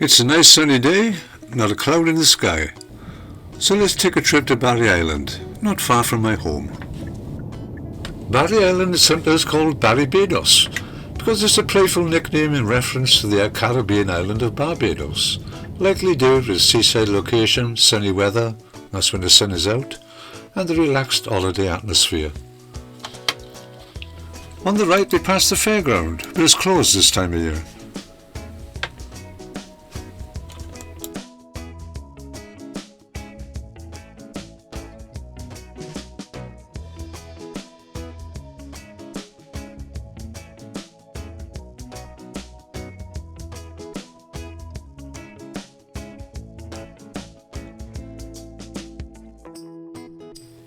It's a nice sunny day, not a cloud in the sky. So let's take a trip to Barry Island, not far from my home. Barry Island is sometimes called Barbados because it's a playful nickname in reference to the Caribbean island of Barbados, likely due to its seaside location, sunny weather, that's when the sun is out, and the relaxed holiday atmosphere. On the right we pass the fairground, but it's closed this time of year.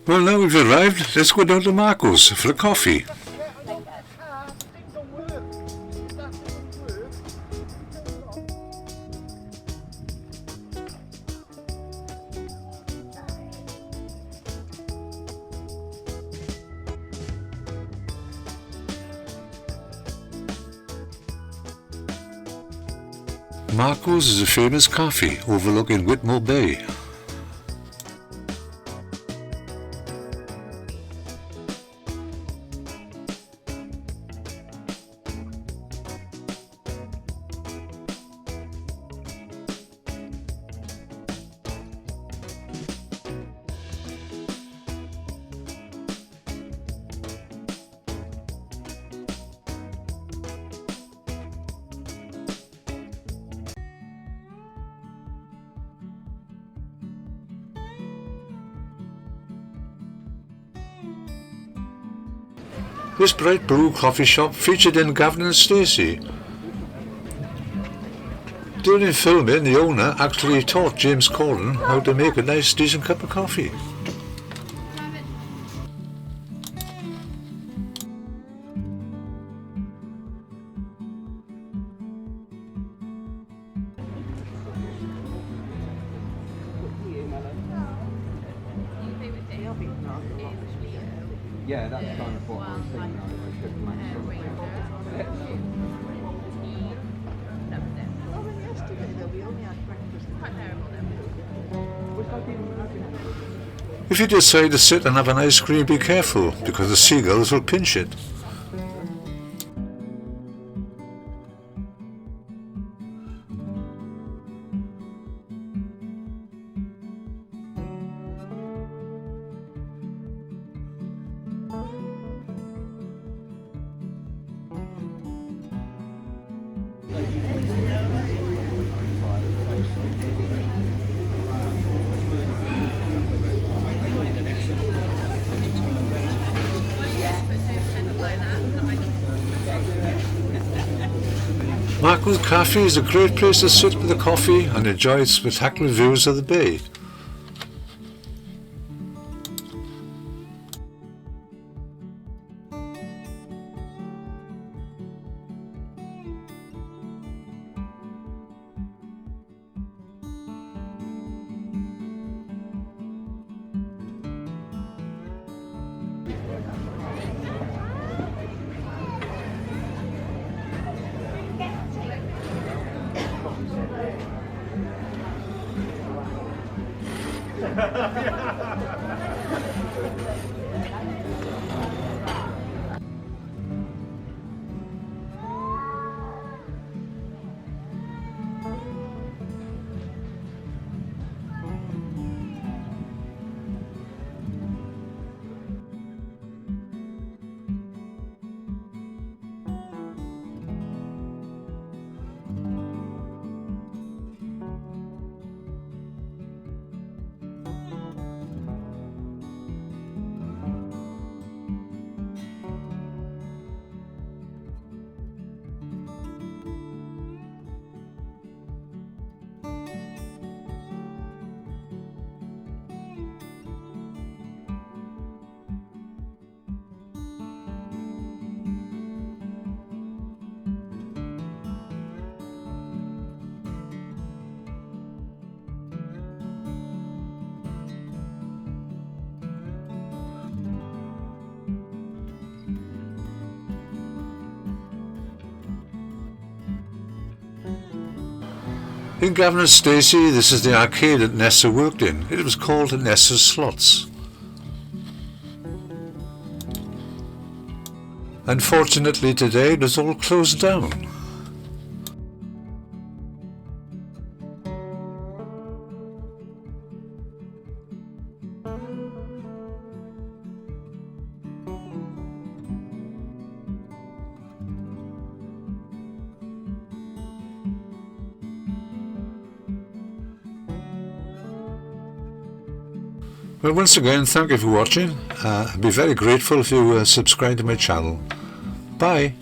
Well, now we've arrived, let's go down to Marco's for a coffee. Marco's is a famous coffee overlooking Whitmore Bay. This bright blue coffee shop featured in Gavin and Stacey. During filming, the owner actually taught James Corden how to make a nice decent cup of coffee. Yeah, that's kind of what I was thinking. I should make If you decide to sit and have an ice cream, be careful because the seagulls will pinch it. Marco's Cafe is a great place to sit with a coffee and enjoy its spectacular views of the bay. In Gavin and Stacey, this is the arcade that Nessa worked in. It was called Nessa's Slots. Unfortunately today it is all closed down. Well, once again, thank you for watching. I'd be very grateful if you subscribe to my channel. Bye.